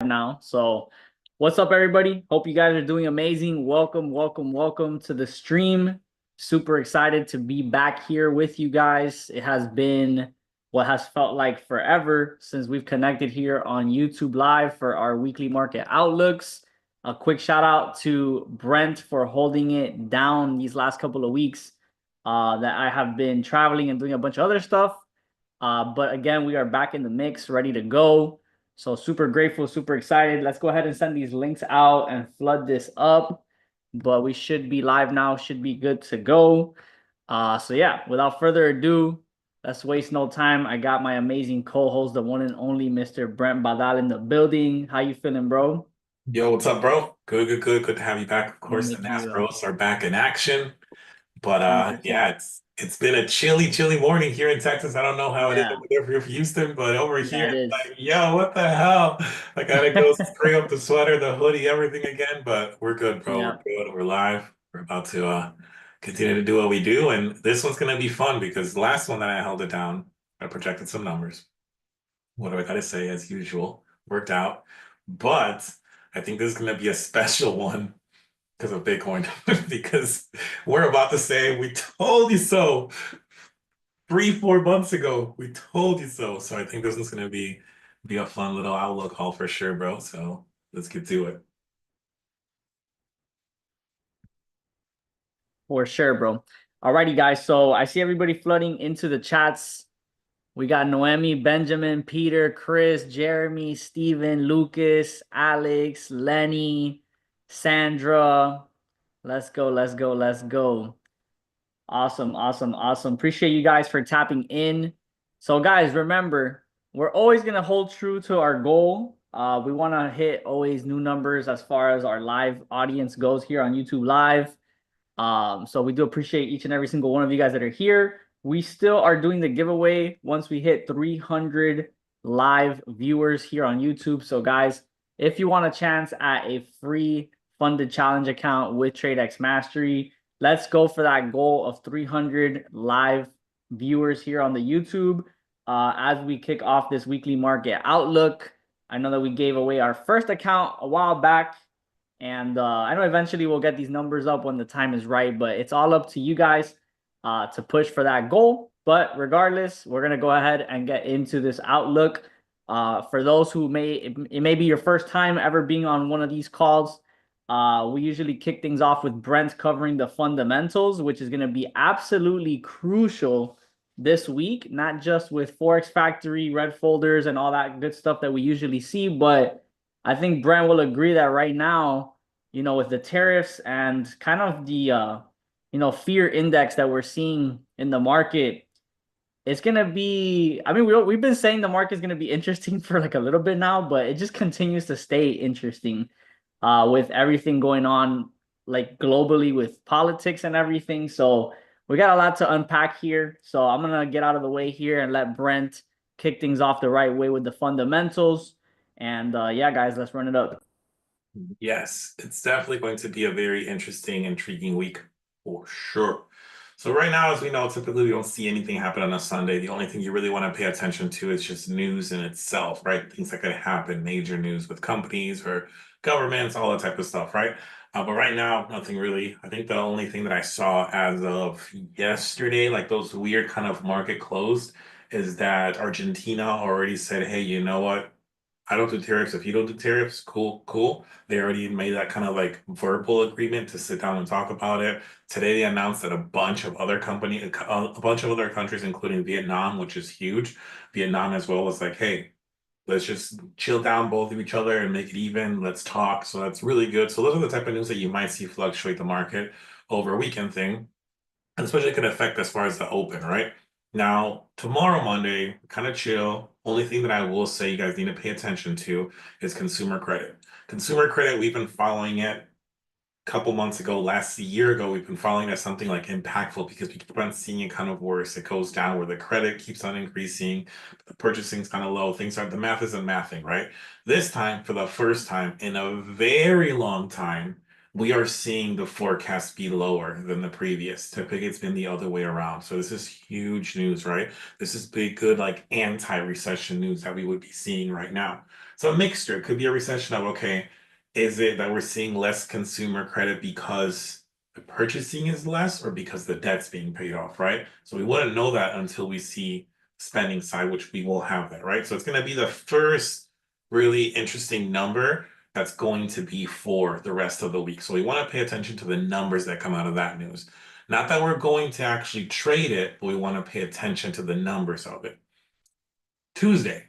Now. So what's up, everybody? Hope you guys are doing amazing. Welcome to the stream. Super excited to be back here with you guys. It has been what has felt like forever since we've connected here on YouTube Live for our weekly market outlooks. A quick shout out to Brent for holding it down these last couple of weeks that I have been traveling and doing a bunch of other stuff. But again, we are back in the mix, ready to go. So super grateful, super excited. Let's go ahead and send these links out and flood this up. But we should be live now, should be good to go. So yeah, without further ado, let's waste no time. I got my amazing co-host, the one and only Mr. Brent Badal in the building. How you feeling, bro? Yo, what's up, bro? Good to have you back. Of I'm gonna course, the make NAS you bros are back in action. But 100%. yeah, it's been a chilly morning here in Texas. I don't know how it is Yeah, over there for Houston, but over yeah, here, it it's is. like, yo, what the hell? I gotta go spray up the sweater, the hoodie, everything again. But we're good, bro. We're Yeah, good. We're live. We're about to continue to do what we do. And this one's gonna be fun because the last one that I held it down, I projected some numbers. What do I gotta say, as usual? Worked out. But I think this is gonna be a special one because of Bitcoin, because we're about to say we told you so 3, 4 months ago. We told you so. So I think this is gonna be a fun little outlook haul for sure, bro. So let's get to it. for sure, bro. Alrighty, guys. So I see everybody flooding into the chats. We got Noemi, Benjamin, Peter, Chris, Jeremy, Steven, Lucas, Alex, Lenny, Sandra. Let's go. Awesome. Appreciate you guys for tapping in. So, guys, remember, we're always going to hold true to our goal. We want to hit always new numbers as far as our live audience goes here on YouTube Live. So we do appreciate each and every single one of you guys that are here. We still are doing the giveaway once we hit 300 live viewers here on YouTube. So guys, if you want a chance at a free funded challenge account with TradexMastery, let's go for that goal of 300 live viewers here on the YouTube as we kick off this weekly market outlook. I know that we gave away our first account a while back. And I know eventually we'll get these numbers up when the time is right, but it's all up to you guys to push for that goal. But regardless, we're going to go ahead and get into this outlook. For those who it may be your first time ever being on one of these calls, we usually kick things off with Brent covering the fundamentals, which is going to be absolutely crucial this week, not just with Forex Factory, red folders, and all that good stuff that we usually see, but I think Brent will agree that right now, with the tariffs and kind of the fear index that we're seeing in the market, it's gonna be. I mean, we've been saying the market's gonna be interesting for like a little bit now, but it just continues to stay interesting, with everything going on like globally with politics and everything. So we got a lot to unpack here. So I'm gonna get out of the way here and let Brent kick things off the right way with the fundamentals. And yeah, guys, let's run it up. Yes, it's definitely going to be a very interesting, intriguing week for sure. So right now, as we know, typically we don't see anything happen on a Sunday. The only thing you really want to pay attention to is just news in itself, right? Things that could happen, major news with companies or governments, all that type of stuff, right? But right now, nothing really. I think the only thing that I saw as of yesterday, like those weird kind of market closed, is that Argentina already said, hey, you know what? I don't do tariffs. If you don't do tariffs, cool. They already made that kind of like verbal agreement to sit down and talk about it. Today they announced that a bunch of other countries, including Vietnam, which is huge, Vietnam as well, is like, hey, let's just chill down both of each other and make it even. Let's talk. So that's really good. So those are the type of news that you might see fluctuate the market over a weekend thing, and especially could affect as far as the open, right? Now, tomorrow, Monday, kind of chill. Only thing that I will say you guys need to pay attention to is consumer credit. Consumer credit, we've been following it a couple months ago, last year ago, we've been following it as something like impactful because we keep on seeing it kind of worse. It goes down where the credit keeps on increasing, the purchasing's kind of low, the math isn't mathing, right? This time, for the first time in a very long time, we are seeing the forecast be lower than the previous. Typically, it's been the other way around. So this is huge news, right? This is big, good, like anti-recession news that we would be seeing right now. So a mixture. It could be a recession of, okay, is it that we're seeing less consumer credit because the purchasing is less or because the debt's being paid off, right? So we wouldn't know that until we see spending side, which we will have that, right? So it's going to be the first really interesting number that's going to be for the rest of the week. So we want to pay attention to the numbers that come out of that news. Not that we're going to actually trade it, but we want to pay attention to the numbers of it. Tuesday.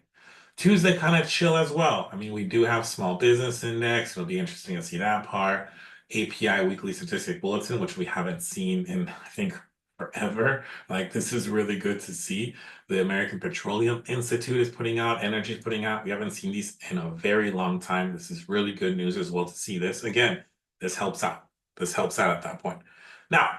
Tuesday kind of chill as well. I mean, we do have small business index. It'll be interesting to see that part. API weekly statistic bulletin, which we haven't seen in, I think, forever. Like, this is really good to see. The American Petroleum Institute is putting out, energy is putting out. We haven't seen these in a very long time. This is really good news as well to see this. Again, this helps out. This helps out at that point. Now,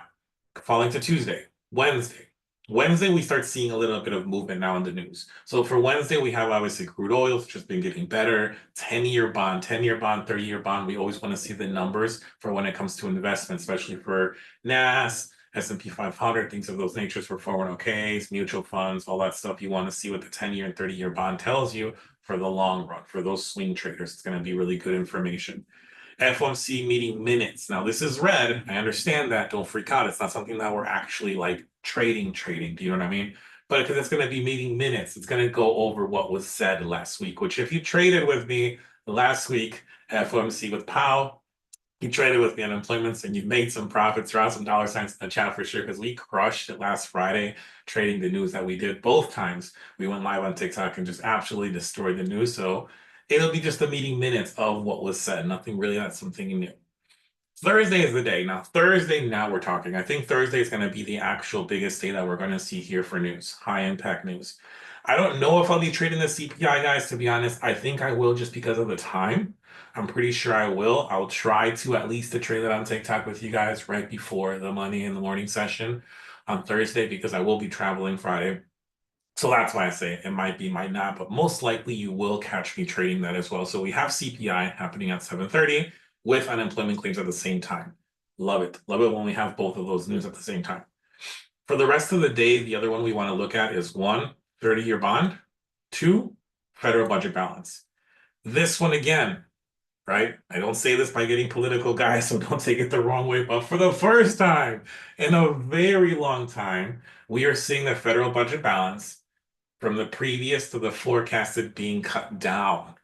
falling to Tuesday, Wednesday. Wednesday, we start seeing a little bit of movement now in the news. So for Wednesday, we have obviously crude oil, which has been getting better. 10-year bond, 10-year bond, 30-year bond. We always want to see the numbers for when it comes to investment, especially for NAS, S&P 500, things of those natures for 401ks, mutual funds, all that stuff. You want to see what the 10-year and 30-year bond tells you for the long run. For those swing traders, it's going to be really good information. FOMC meeting minutes. Now, this is red. I understand that. Don't freak out. It's not something that we're actually like trading. Do you know what I mean? But because it's going to be meeting minutes, it's going to go over what was said last week, which if you traded with me last week, FOMC with Powell, you traded with me on unemployments and you made some profits, throw out some dollar signs in the chat for sure, because we crushed it last Friday trading the news that we did both times. We went live on TikTok and just absolutely destroyed the news. So it'll be just the meeting minutes of what was said. Nothing really, that's something new. Thursday is the day. Now, Thursday, now we're talking. I think Thursday is going to be the actual biggest day that we're going to see here for news, high impact news. I don't know if I'll be trading the CPI, guys, to be honest. I think I will just because of the time. I'm pretty sure I will. I'll try to at least to trade it on TikTok with you guys right before the money in the morning session on Thursday because I will be traveling Friday. So that's why I say it might be, might not, but most likely you will catch me trading that as well. So we have CPI happening at 7:30 with unemployment claims at the same time. Love it. Love it when we have both of those news at the same time. For the rest of the day, the other one we want to look at is 1, 30-year bond, 2, federal budget balance. This one again, right? I don't say this by getting political, guys, so don't take it the wrong way, but for the first time in a very long time, we are seeing the federal budget balance from the previous to the forecasted being cut down.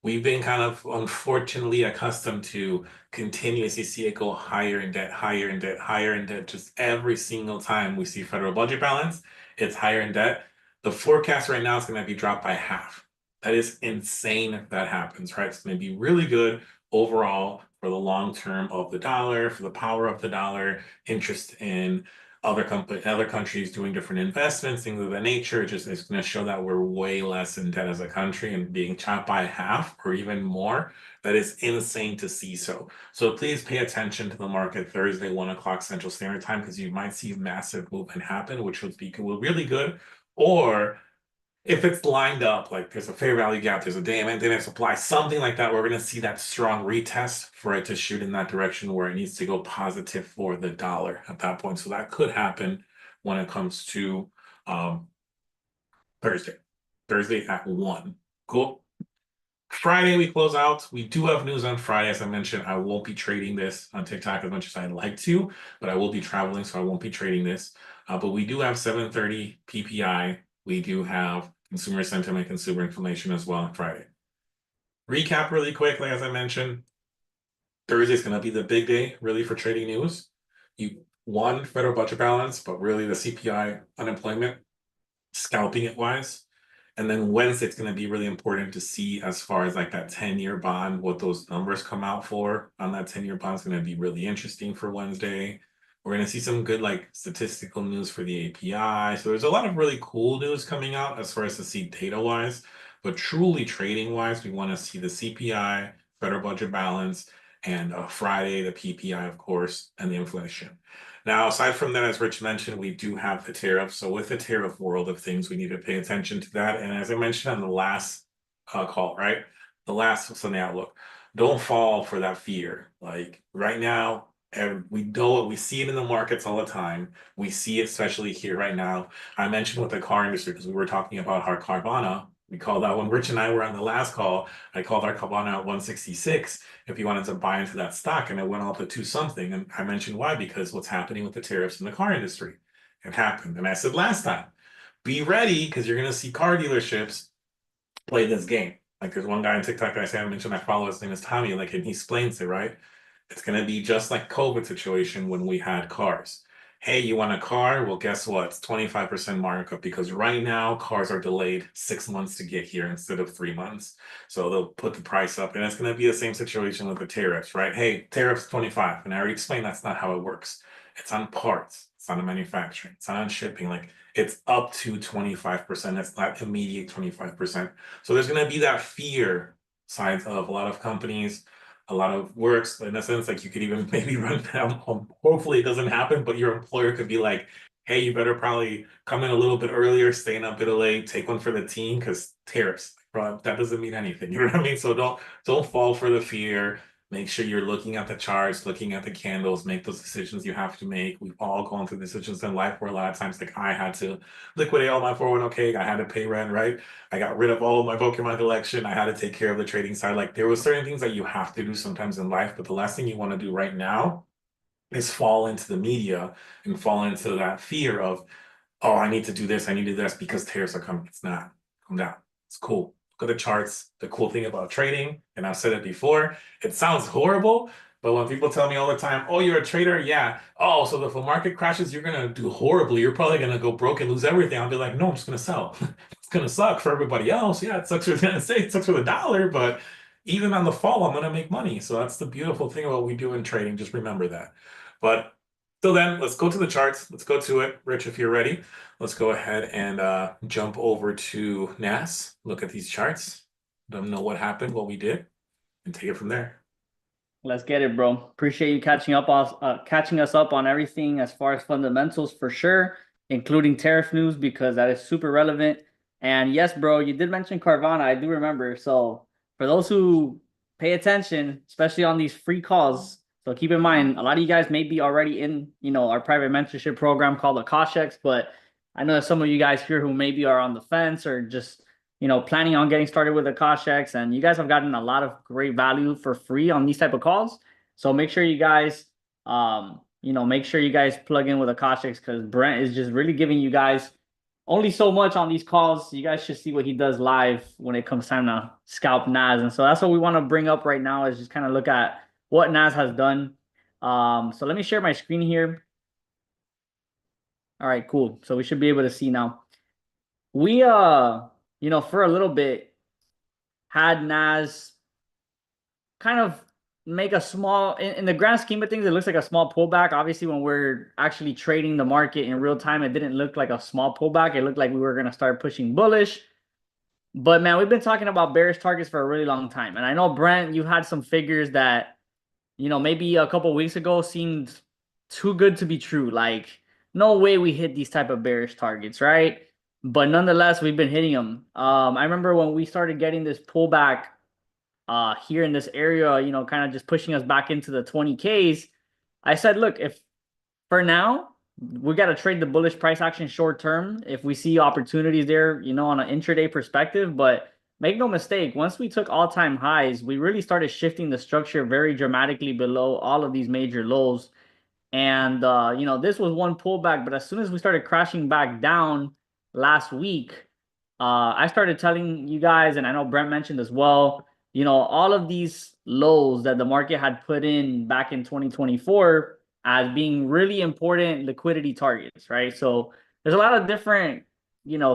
We've been kind of unfortunately accustomed to continuously see it go higher in debt, higher in debt, higher in debt. Just every single time we see federal budget balance, it's higher in debt. The forecast right now is going to be dropped by half. That is insane if that happens, right? It's going to be really good overall for the long term of the dollar, for the power of the dollar, interest in other countries doing different investments, things of that nature. Just it's going to show that we're way less in debt as a country and being chopped by half or even more. That is insane to see. So please pay attention to the market Thursday, 1 o'clock Central Standard Time, because you might see massive movement happen, which would be really good. Or if it's lined up, like there's a fair value gap, there's a demand supply, something like that, we're going to see that strong retest for it to shoot in that direction where it needs to go positive for the dollar at that point. So that could happen when it comes to Thursday. Thursday at 1. Cool. Friday, we close out. We do have news on Friday. As I mentioned, I won't be trading this on TikTok as much as I'd like to, but I will be traveling, so I won't be trading this. But we do have 7:30 PPI. We do have consumer sentiment, consumer inflation as well on Friday. Recap really quickly, as I mentioned, Thursday is going to be the big day, really, for trading news. You won federal budget balance, but really the CPI unemployment, scalping it wise. And then Wednesday, it's going to be really important to see as far as like that 10-year bond, what those numbers come out for on that 10-year bond is going to be really interesting for Wednesday. We're going to see some good like statistical news for the API. So there's a lot of really cool news coming out as far as to see data wise, but truly trading wise, we want to see the CPI, federal budget balance, and Friday, the PPI, of course, and the inflation. Now, aside from that, as Rich mentioned, we do have the tariff. So with the tariff world of things, we need to pay attention to that. And as I mentioned on the last call, right? the last Sunday outlook. Don't fall for that fear. Like right now, we know it, we see it in the markets all the time. We see it especially here right now. I mentioned with the car industry because we were talking about our Carvana. We called out when Rich and I were on the last call. I called our Carvana at 166 if you wanted to buy into that stock, and it went up to two something. And I mentioned why, because what's happening with the tariffs in the car industry. It happened. And I said last time, be ready because you're going to see car dealerships play this game. Like there's one guy on TikTok that I mentioned I follow, his name is Tommy, like, and he explains it, right? It's gonna be just like COVID situation when we had cars. Hey, you want a car? Well, guess what? It's 25% markup because right now cars are delayed 6 months to get here instead of 3 months. So they'll put the price up, and it's gonna be the same situation with the tariffs, right? Hey, tariffs 25. And I already explained that's not how it works. It's on parts, it's on the manufacturing, it's not on shipping. Like it's up to 25%. That's not immediate 25%. So there's going to be that fear side of a lot of companies, a lot of works. In a sense, like you could even maybe run down home. Hopefully it doesn't happen, but your employer could be like, hey, you better probably come in a little bit earlier, stay in a bit late, take one for the team because tariffs. Bro, that doesn't mean anything. You know what I mean? So don't fall for the fear. Make sure you're looking at the charts, looking at the candles, make those decisions you have to make. We've all gone through decisions in life where a lot of times, like I had to liquidate all my 401k, I had to pay rent, right? I got rid of all of my Pokemon collection. I had to take care of the trading side. Like there was certain things that you have to do sometimes in life, but the last thing you want to do right now is fall into the media and fall into that fear of, oh, I need to do this, I need to do this because tariffs are coming. It's not. Calm down. It's cool. Look at the charts. The cool thing about trading, and I've said it before, it sounds horrible, but when people tell me all the time, oh, you're a trader, yeah. Oh, so if the market crashes, you're gonna do horribly. You're probably gonna go broke and lose everything. I'll be like, no, I'm just gonna sell. It's gonna suck for everybody else. Yeah, it sucks for the United States, it sucks for the dollar, but even on the fall, I'm gonna make money. So that's the beautiful thing about what we do in trading. Just remember that. But till then, let's go to the charts. Let's go to it. Rich, if you're ready, let's go ahead and jump over to NAS. Look at these charts. Let them know what happened, what we did, and take it from there. Let's get it, bro. Appreciate you catching us up on everything as far as fundamentals for sure, including tariff news because that is super relevant. And yes, bro, you did mention Carvana. I do remember. So for those who pay attention, especially on these free calls, so keep in mind a lot of you guys may be already in, our private mentorship program called the Koshex, but I know some of you guys here who maybe are on the fence or just planning on getting started with the Koshex, and you guys have gotten a lot of great value for free on these type of calls. So make sure you guys, plug in with a Koshex because Brent is just really giving you guys only so much on these calls. You guys should see what he does live when it comes time to scalp Nas. And so that's what we want to bring up right now is just kind of look at what Nas has done. So let me share my screen here. All right, cool. So we should be able to see now. We for a little bit had Nas kind of make a small, in the grand scheme of things, it looks like a small pullback. Obviously, when we're actually trading the market in real time, it didn't look like a small pullback. It looked like we were going to start pushing bullish. But man, we've been talking about bearish targets for a really long time. And I know, Brent, you had some figures that, maybe a couple weeks ago seemed too good to be true. Like, no way we hit these type of bearish targets, right? But nonetheless, we've been hitting them. I remember when we started getting this pullback here in this area, kind of just pushing us back into the 20Ks. I said, look, if for now, we got to trade the bullish price action short term if we see opportunities there, on an intraday perspective. But make no mistake, once we took all-time highs, we really started shifting the structure very dramatically below all of these major lows. And this was one pullback, but as soon as we started crashing back down last week, I started telling you guys, and I know Brent mentioned as well, all of these lows that the market had put in back in 2024 as being really important liquidity targets, right? So there's a lot of different,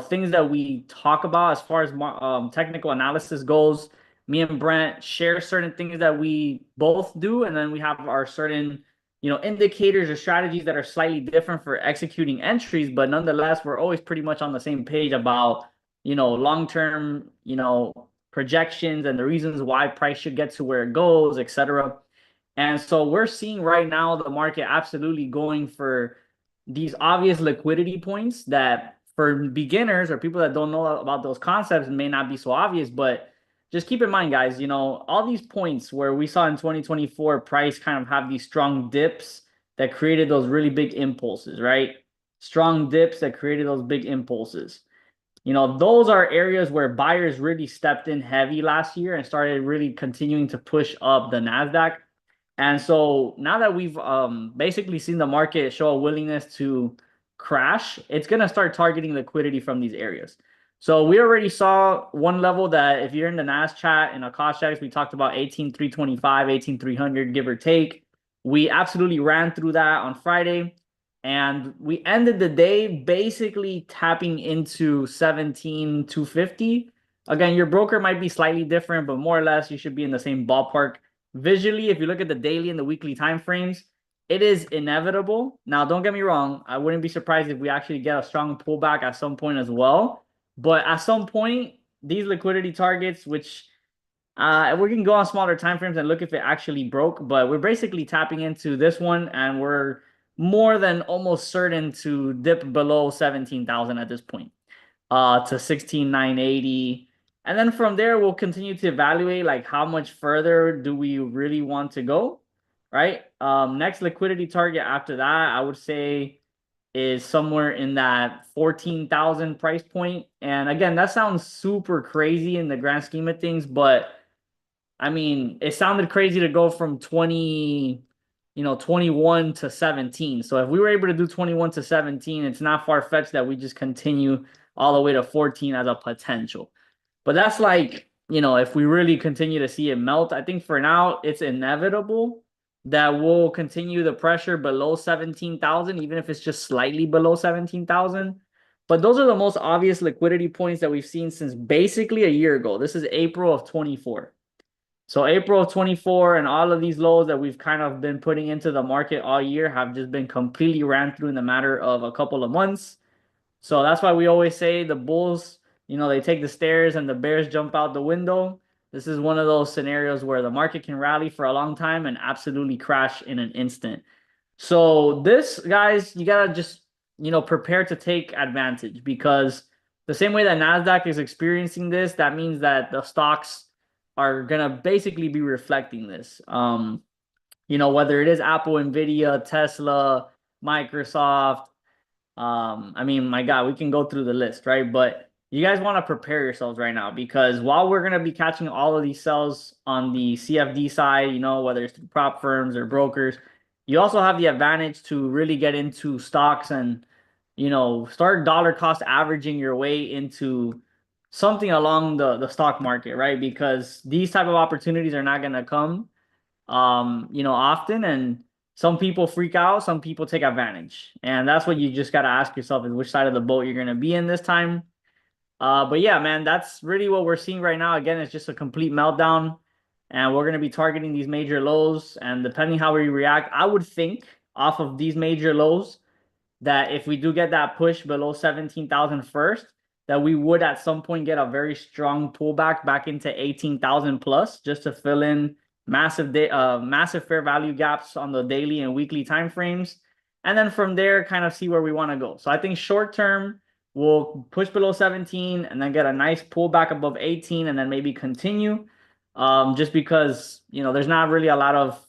things that we talk about as far as technical analysis goes. Me and Brent share certain things that we both do, and then we have our certain indicators or strategies that are slightly different for executing entries, but nonetheless, we're always pretty much on the same page about, long-term, projections and the reasons why price should get to where it goes, etc. And so we're seeing right now the market absolutely going for these obvious liquidity points that for beginners or people that don't know about those concepts may not be so obvious, but just keep in mind, guys, all these points where we saw in 2024 price kind of have these strong dips that created those really big impulses, right? Strong dips that created those big impulses. Those are areas where buyers really stepped in heavy last year and started really continuing to push up the Nasdaq. And so now that we've basically seen the market show a willingness to crash, it's going to start targeting liquidity from these areas. So we already saw one level that if you're in the NAS chat and Akash chats, we talked about 18,325, 18,300, give or take. We absolutely ran through that on Friday. And we ended the day basically tapping into 17,250. Again, your broker might be slightly different, but more or less you should be in the same ballpark. Visually, if you look at the daily and the weekly time frames, it is inevitable. Now, don't get me wrong. I wouldn't be surprised if we actually get a strong pullback at some point as well. But at some point, these liquidity targets, which we can go on smaller time frames and look if it actually broke, but we're basically tapping into this one, and we're more than almost certain to dip below 17,000 at this point, to 16,980. And then from there, we'll continue to evaluate like how much further do we really want to go, right? Next liquidity target after that, I would say is somewhere in that 14,000 price point. And again, that sounds super crazy in the grand scheme of things, but I mean, it sounded crazy to go from 21 to 17. So if we were able to do 21 to 17, it's not far-fetched that we just continue all the way to 14 as a potential. But that's like, if we really continue to see it melt, I think for now it's inevitable that we'll continue the pressure below 17,000, even if it's just slightly below 17,000. But those are the most obvious liquidity points that we've seen since basically a year ago. This is April of 24. So April of 24 and all of these lows that we've kind of been putting into the market all year have just been completely ran through in the matter of a couple of months. So that's why we always say the bulls, they take the stairs and the bears jump out the window. This is one of those scenarios where the market can rally for a long time and absolutely crash in an instant. So this, guys, you gotta just, prepare to take advantage, because the same way that NASDAQ is experiencing this, that means that the stocks are gonna basically be reflecting this. Whether it is Apple, Nvidia, Tesla, Microsoft. I mean, my God, we can go through the list, right? But you guys want to prepare yourselves right now, because while we're gonna be catching all of these sells on the CFD side, whether it's through prop firms or brokers, you also have the advantage to really get into stocks and start dollar cost averaging your way into something along the stock market, right? Because these type of opportunities are not going to come often, and some people freak out, some people take advantage. And that's what you just got to ask yourself, is which side of the boat you're going to be in this time. But yeah, man, that's really what we're seeing right now. Again, it's just a complete meltdown, and we're going to be targeting these major lows, and depending how we react, I would think off of these major lows that if we do get that push below 17,000 first, that we would at some point get a very strong pullback back into 18,000 plus, just to fill in massive fair value gaps on the daily and weekly time frames. And then from there, kind of see where we want to go. So I think short term, we'll push below 17 and then get a nice pullback above 18 and then maybe continue. Just because, there's not really a lot of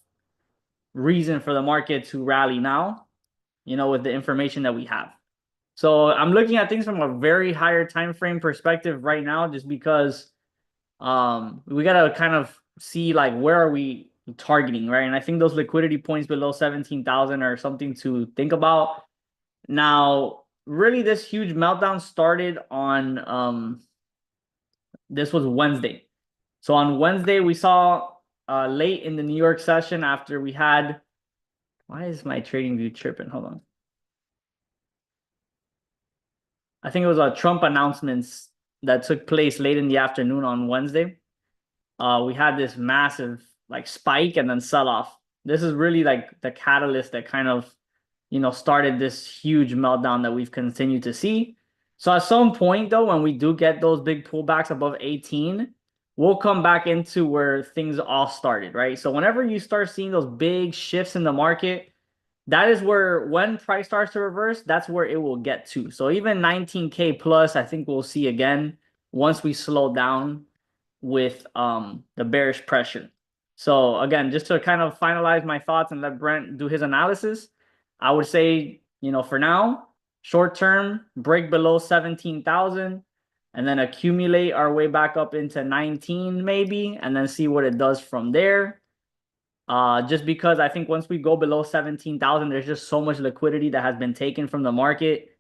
reason for the market to rally now, with the information that we have. So I'm looking at things from a very higher time frame perspective right now, just because we gotta kind of see like where are we targeting, right? And I think those liquidity points below 17,000 are something to think about. Now, really, this huge meltdown started on this was Wednesday. So on Wednesday, we saw late in the New York session after we had, why is my trading view tripping? Hold on. I think it was Trump announcements that took place late in the afternoon on Wednesday. We had this massive like spike and then sell off. This is really like the catalyst that kind of, started this huge meltdown that we've continued to see. So at some point though, when we do get those big pullbacks above 18, we'll come back into where things all started, right? So whenever you start seeing those big shifts in the market, that is where, when price starts to reverse, that's where it will get to. So even 19K plus, I think we'll see again once we slow down. with the bearish pressure. So again, just to kind of finalize my thoughts and let Brent do his analysis, I would say, for now, short term, break below 17,000 and then accumulate our way back up into 19 maybe, and then see what it does from there. Just because I think once we go below 17,000, there's just so much liquidity that has been taken from the market.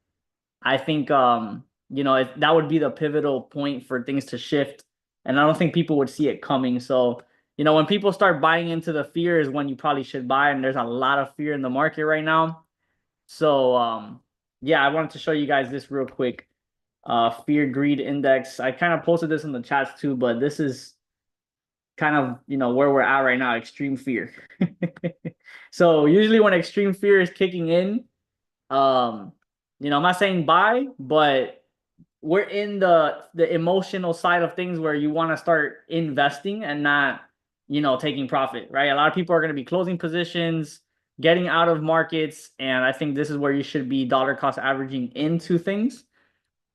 I think that would be the pivotal point for things to shift, and I don't think people would see it coming. So, when people start buying into the fear is when you probably should buy, and there's a lot of fear in the market right now. So, yeah, I wanted to show you guys this real quick. Fear greed index. I kind of posted this in the chats too, but this is kind of where we're at right now, extreme fear. So usually when extreme fear is kicking in, I'm not saying buy, but we're in the emotional side of things where you want to start investing and not taking profit, right? A lot of people are going to be closing positions, getting out of markets, and I think this is where you should be dollar cost averaging into things.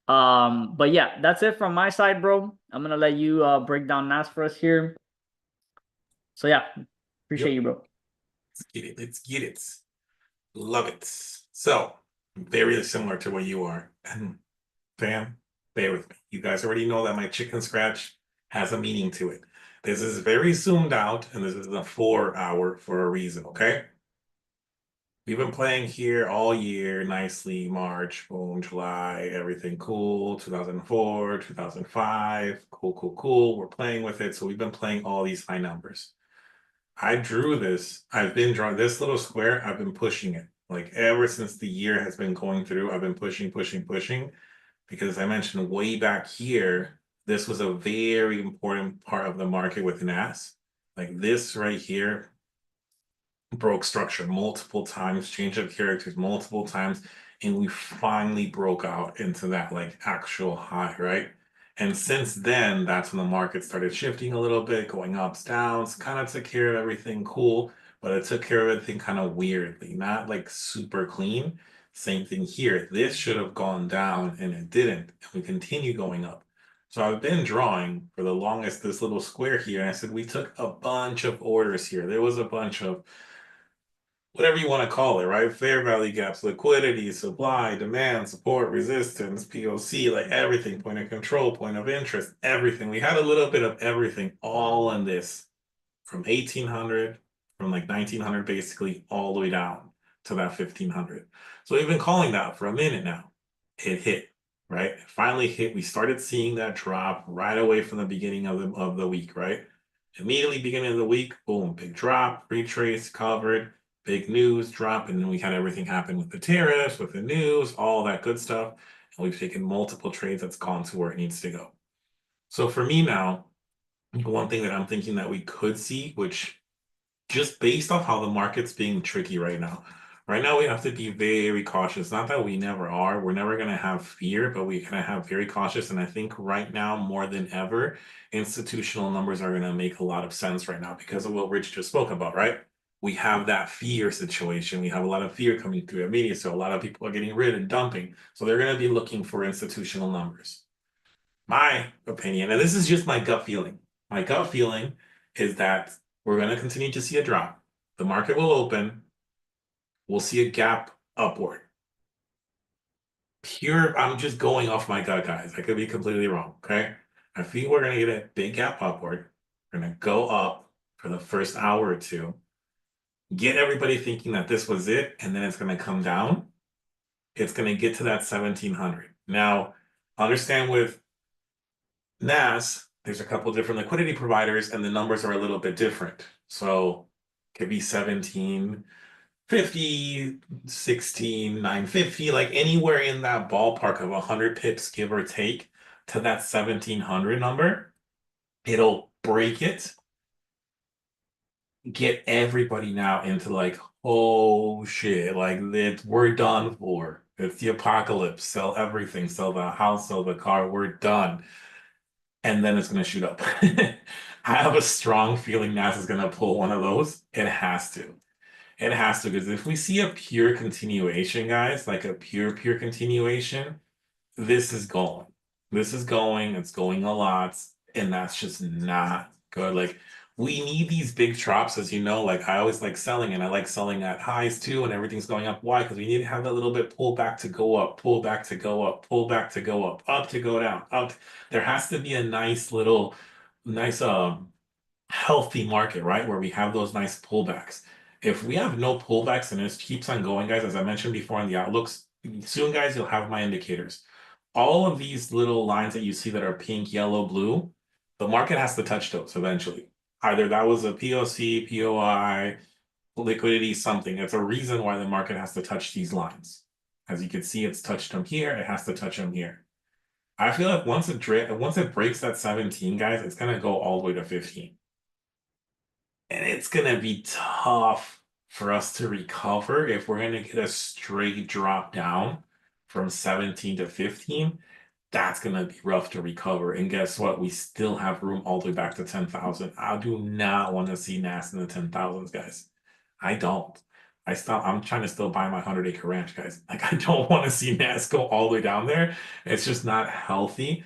But yeah, that's it from my side, bro. I'm gonna let you break down NAS for us here. So yeah, appreciate Yep. you, bro. Let's get it. Let's get it. Love it. So, very similar to what you are. And fam, bear with me. You guys already know that my chicken scratch has a meaning to it. This is very zoomed out, and this is a 4-hour for a reason, okay? We've been playing here all year nicely. March, boom, July, everything cool. 2004, 2005, cool, cool, cool. We're playing with it. So we've been playing all these high numbers. I drew this. I've been drawing this little square. I've been pushing it. Like ever since the year has been going through, I've been pushing, pushing, pushing. Because I mentioned way back here, this was a very important part of the market with NAS. Like this right here broke structure multiple times, changed up characters multiple times, and we finally broke out into that like actual high, right? And since then, that's when the market started shifting a little bit, going ups, downs, kind of took care of everything cool, but it took care of everything kind of weirdly, not like super clean. Same thing here. This should have gone down and it didn't. And we continue going up. So I've been drawing for the longest this little square here. And I said we took a bunch of orders here. There was a bunch of whatever you want to call it, right? Fair value gaps, liquidity, supply, demand, support, resistance, POC, like everything, point of control, point of interest, everything. We had a little bit of everything all in this from 1800, from like 1900 basically, all the way down to that 1500. So we've been calling that for a minute now. It hit, right? It finally hit. We started seeing that drop right away from the beginning of the week, right? Immediately beginning of the week, boom, big drop, retrace, covered, big news drop, and then we had everything happen with the tariffs, with the news, all that good stuff. And we've taken multiple trades that's gone to where it needs to go. So for me now, one thing that I'm thinking that we could see, which just based off how the market's being tricky right now. Right now, we have to be very cautious. Not that we never are. We're never going to have fear, but we're going to have very cautious. And I think right now, more than ever, institutional numbers are going to make a lot of sense right now because of what Rich just spoke about, right? We have that fear situation. We have a lot of fear coming through the media. So a lot of people are getting rid and dumping. So they're going to be looking for institutional numbers. My opinion, and this is just my gut feeling. My gut feeling is that we're going to continue to see a drop. The market will open. We'll see a gap upward. I'm just going off my gut, guys. I could be completely wrong, okay? I think we're going to get a big gap upward. We're going to go up for the first hour or two, get everybody thinking that this was it, and then it's going to come down. It's going to get to that 1700. Now, understand with NAS, there's a couple different liquidity providers, and the numbers are a little bit different. So it could be 1750, 16950, like anywhere in that ballpark of 100 pips, give or take, to that 1700 number. It'll break it, get everybody now into like, oh shit, like we're done for. It's the apocalypse. Sell everything, sell the house, sell the car, we're done. And then it's going to shoot up. I have a strong feeling NAS is going to pull one of those. It has to. It has to, because if we see a pure continuation, guys, like a pure continuation, this is going. This is going. It's going a lot. And that's just not good. Like we need these big drops, as you know. Like I always like selling, and I like selling at highs too, and everything's going up. Why? Because we need to have that little bit pull back to go up, pull back to go up, pull back to go up to go down, up. There has to be a nice little, nice healthy market, right? Where we have those nice pullbacks. If we have no pullbacks and it just keeps on going, guys, as I mentioned before in the outlooks, soon, guys, you'll have my indicators. All of these little lines that you see that are pink, yellow, blue, the market has to touch those eventually. Either that was a POC, POI, liquidity, something. It's a reason why the market has to touch these lines. As you can see, it's touched them here, it has to touch them here. I feel like once it breaks that 17, guys, it's gonna go all the way to 15. And it's gonna be tough for us to recover if we're gonna get a straight drop down from 17 to 15. That's gonna be rough to recover. And guess what? We still have room all the way back to 10,000. I do not want to see NAS in the 10,000s, guys. I don't. I'm trying to still buy my 100-acre ranch, guys. Like I don't want to see NAS go all the way down there. It's just not healthy.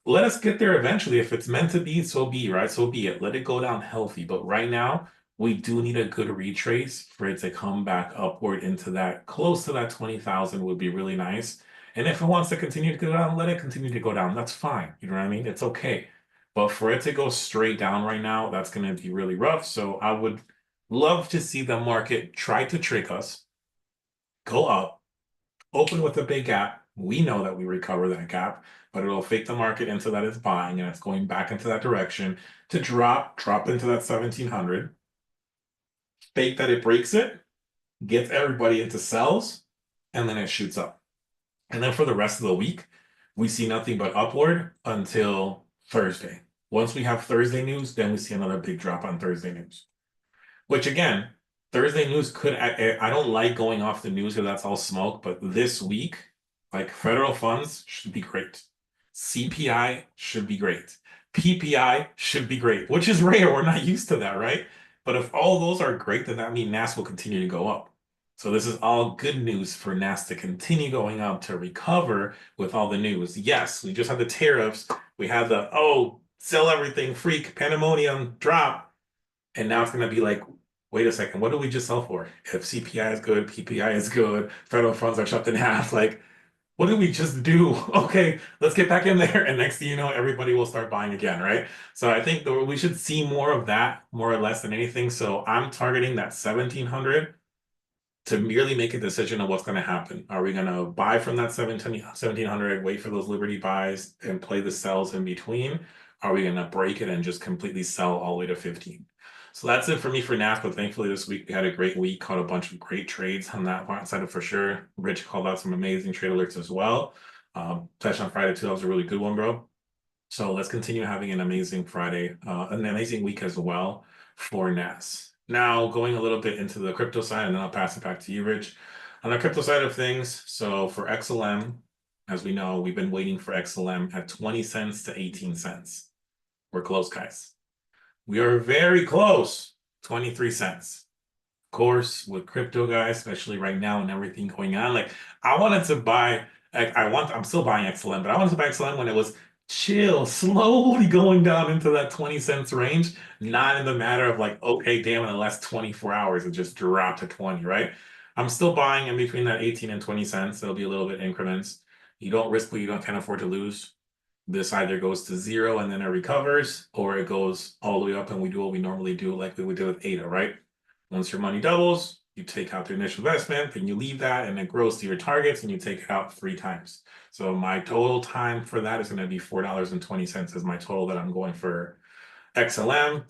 Let us get there eventually. If it's meant to be, so be, right? So be it. Let it go down healthy. But right now, we do need a good retrace for it to come back upward into that, close to that 20,000 would be really nice. And if it wants to continue to go down, let it continue to go down. That's fine. You know what I mean? It's okay. But for it to go straight down right now, that's going to be really rough. So I would love to see the market try to trick us, go up, open with a big gap. We know that we recover that gap, but it'll fake the market into that it's buying and it's going back into that direction to drop into that 1700, fake that it breaks it, gets everybody into sells, and then it shoots up. And then for the rest of the week, we see nothing but upward until Thursday. Once we have Thursday news, then we see another big drop on Thursday news. Which again, Thursday news could, I don't like going off the news because that's all smoke, but this week, like federal funds should be great. CPI should be great. PPI should be great, which is rare. We're not used to that, right? But if all those are great, then that means NAS will continue to go up. So this is all good news for NAS to continue going up to recover with all the news. Yes, we just had the tariffs. We had the, oh, sell everything, freak, pandemonium, drop. And now it's going to be like, wait a second, what did we just sell for? If CPI is good, PPI is good, federal funds are chopped in half, like, what did we just do? Okay, let's get back in there. And next thing you know, everybody will start buying again, right? So I think we should see more of that, more or less than anything. So I'm targeting that 1700 to merely make a decision of what's going to happen. Are we going to buy from that 1700, wait for those Liberty buys and play the sells in between? Are we going to break it and just completely sell all the way to 15? So that's it for me for NAS, but thankfully this week we had a great week, caught a bunch of great trades on that side for sure. Rich called out some amazing trade alerts as well. Touched on Friday too, that was a really good one, bro. So let's continue having an amazing Friday, an amazing week as well for NAS. Now going a little bit into the crypto side, and then I'll pass it back to you, Rich. On the crypto side of things, so for XLM, as we know, we've been waiting for XLM at 20 cents to 18 cents. We're close, guys. We are very close, 23 cents. Of course, with crypto, guys, especially right now and everything going on, like I wanted to buy, I'm still buying XLM, but I wanted to buy XLM when it was chill, slowly going down into that 20 cents range, not in the matter of like, okay, damn, in the last 24 hours, it just dropped to 20, right? I'm still buying in between that 18 and 20 cents. It'll be a little bit increments. You don't risk what you can't afford to lose. This either goes to zero and then it recovers, or it goes all the way up and we do what we normally do, like we would do with ADA, right? Once your money doubles, you take out the initial investment, then you leave that and it grows to your targets and you take it out 3 times. So my total time for that is going to be $4.20 is my total that I'm going for XLM.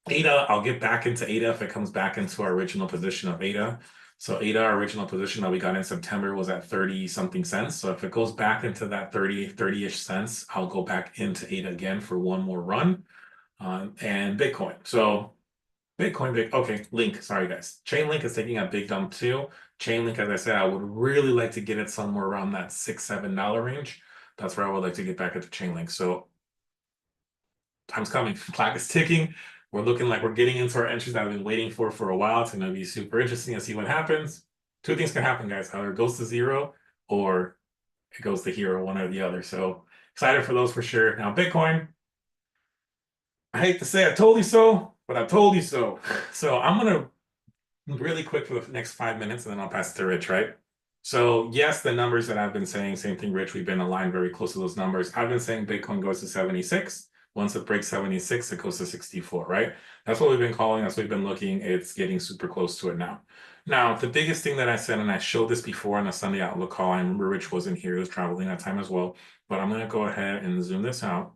ADA, I'll get back into ADA if it comes back into our original position of ADA. So ADA, our original position that we got in September was at 30 something cents. So if it goes back into that 30-ish cents, I'll go back into ADA again for one more run. And Bitcoin. So Bitcoin, okay, Link, sorry guys. Chainlink is taking a big dump too. Chainlink, as I said, I would really like to get it somewhere around that $6-7 range. That's where I would like to get back into Chainlink. So time's coming. Clock is ticking. We're looking like we're getting into our entries that I've been waiting for a while. It's going to be super interesting to see what happens. Two things can happen, guys. Either it goes to zero or it goes to hero, one or the other. So excited for those for sure. Now, Bitcoin, I hate to say I told you so, but I told you so. So I'm gonna really quick for the next 5 minutes, and then I'll pass it to Rich, right? So yes, the numbers that I've been saying, same thing, Rich. We've been aligned very close to those numbers. I've been saying Bitcoin goes to 76. Once it breaks 76, it goes to 64, right? That's what we've been calling. That's what we've been looking. It's getting super close to it now. Now, the biggest thing that I said, and I showed this before on the Sunday Outlook call, I remember Rich wasn't here, he was traveling that time as well, but I'm gonna go ahead and zoom this out.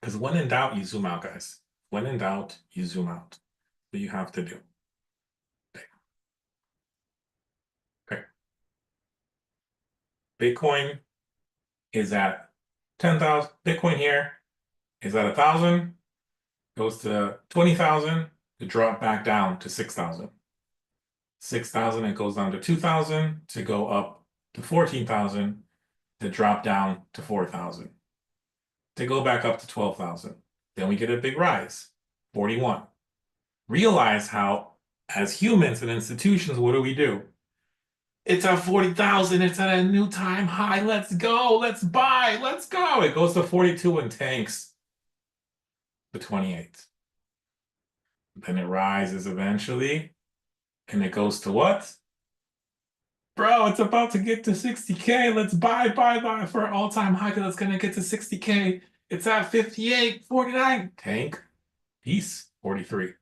Because when in doubt, you zoom out, guys. When in doubt, you zoom out. What you have to do. Okay. Bitcoin is at 10,000. Bitcoin here is at 1,000, goes to 20,000 to drop back down to 6,000. 6,000, it goes down to 2,000 to go up to 14,000 to drop down to 4,000 to go back up to 12,000. Then we get a big rise, 41. Realize how, as humans and institutions, what do? It's at 40,000. It's at a new time high. Let's go. Let's buy. Let's go. It goes to 42 and tanks to 28. Then it rises eventually. And it goes to what? Bro, it's about to get to 60K. Let's buy for an all-time high because it's going to get to 60K. It's at 58, 49. Tank. Peace. 43.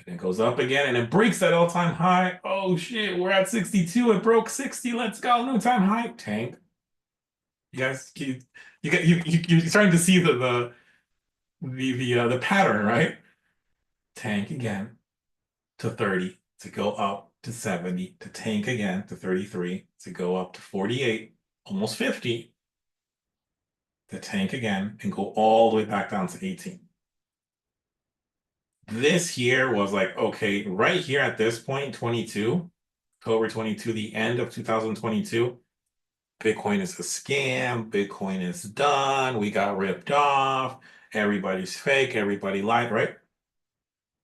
Then it goes up again and it breaks that all-time high. Oh shit, we're at 62. It broke 60. Let's go. New time high. Tank. You guys, you're starting to see the pattern, right? Tank again to 30 to go up to 70 to tank again to 33 to go up to 48, almost 50 to tank again and go all the way back down to 18. This year was like, okay, right here at this point, 22, October 22, the end of 2022, Bitcoin is a scam. Bitcoin is done. We got ripped off. Everybody's fake. Everybody lied, right?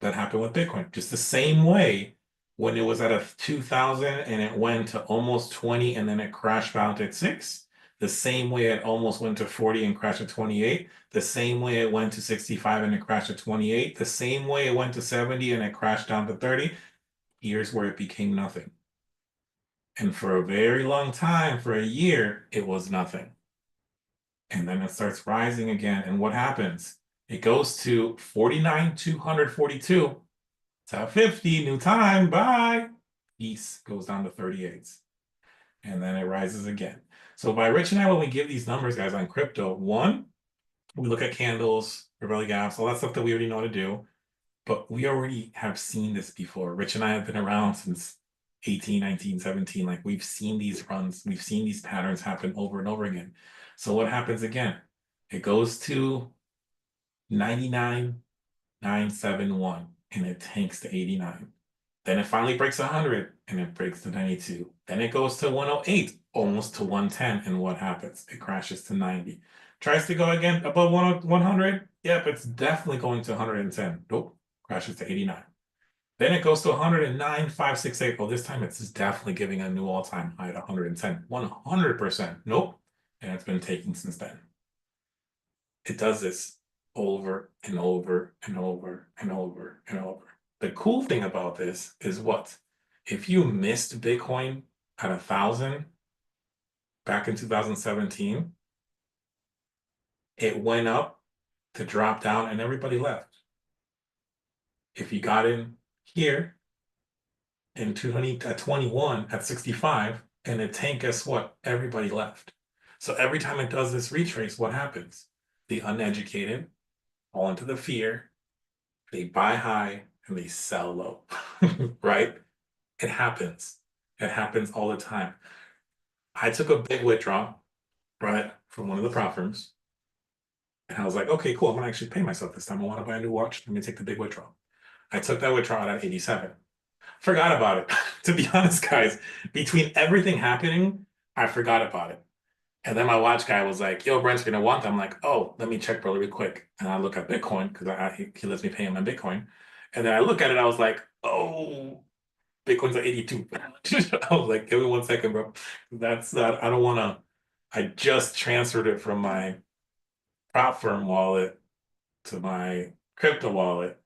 That happened with Bitcoin. Just the same way when it was at a 2000 and it went to almost 20 and then it crashed out at 6. The same way it almost went to 40 and crashed at 28. The same way it went to 65 and it crashed at 28. The same way it went to 70 and it crashed down to 30. Here's where it became nothing. And for a very long time, for a year, it was nothing. And then it starts rising again. And what happens? It goes to 49,242. It's at 50, new time, bye. Peace goes down to 38. And then it rises again. So by Rich and I, when we give these numbers, guys, on crypto, one, we look at candles, rebellion gaps, all that stuff that we already know how to do. But we already have seen this before. Rich and I have been around since 18, 19, 17. Like we've seen these runs, we've seen these patterns happen over and over again. So what happens again? It goes to 99,971 and it tanks to 89. Then it finally breaks 100 and it breaks to 92. Then it goes to 108, almost to 110. And what happens? It crashes to 90. Tries to go again above 100. Yep, it's definitely going to 110. Nope, crashes to 89. Then it goes to 109,568. Oh, this time it's definitely giving a new all-time high at 110. 100%. Nope. And it's been taking since then. It does this over and over and over and over and over. The cool thing about this is what? If you missed Bitcoin at 1,000 back in 2017, it went up to drop down and everybody left. If you got in here in 21 at 65 and it tanked, guess what? Everybody left. So every time it does this retrace, what happens? The uneducated fall into the fear, they buy high and they sell low, right? It happens. It happens all the time. I took a big withdrawal, right, from one of the prop firms. And I was like, okay, cool. I'm going to actually pay myself this time. I want to buy a new watch. Let me take the big withdrawal. I took that withdrawal at 87. Forgot about it. To be honest, guys, between everything happening, I forgot about it. And then my watch guy was like, yo, Brent's gonna want them. I'm like, oh, let me check really quick. And I look at Bitcoin because he lets me pay him on Bitcoin. And then I look at it, I was like, oh, Bitcoin's at 82. I was like, give me 1 second, bro. That's not, I don't wanna, I just transferred it from my prop firm wallet to my crypto wallet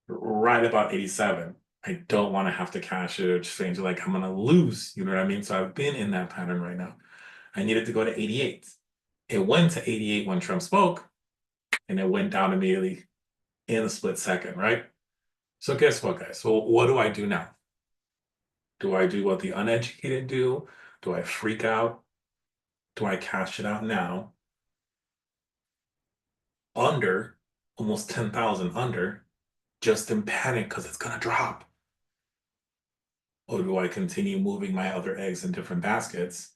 right about 87. I don't want to have to cash it or change it, like I'm gonna lose, you know what I mean? So I've been in that pattern right now. I needed to go to 88. It went to 88 when Trump spoke, and it went down immediately in a split second, right? So guess what, guys? So what do I do now? Do I do what the uneducated do? Do I freak out? Do I cash it out now? Under, almost 10,000 under, just in panic because it's gonna drop? Or do I continue moving my other eggs in different baskets,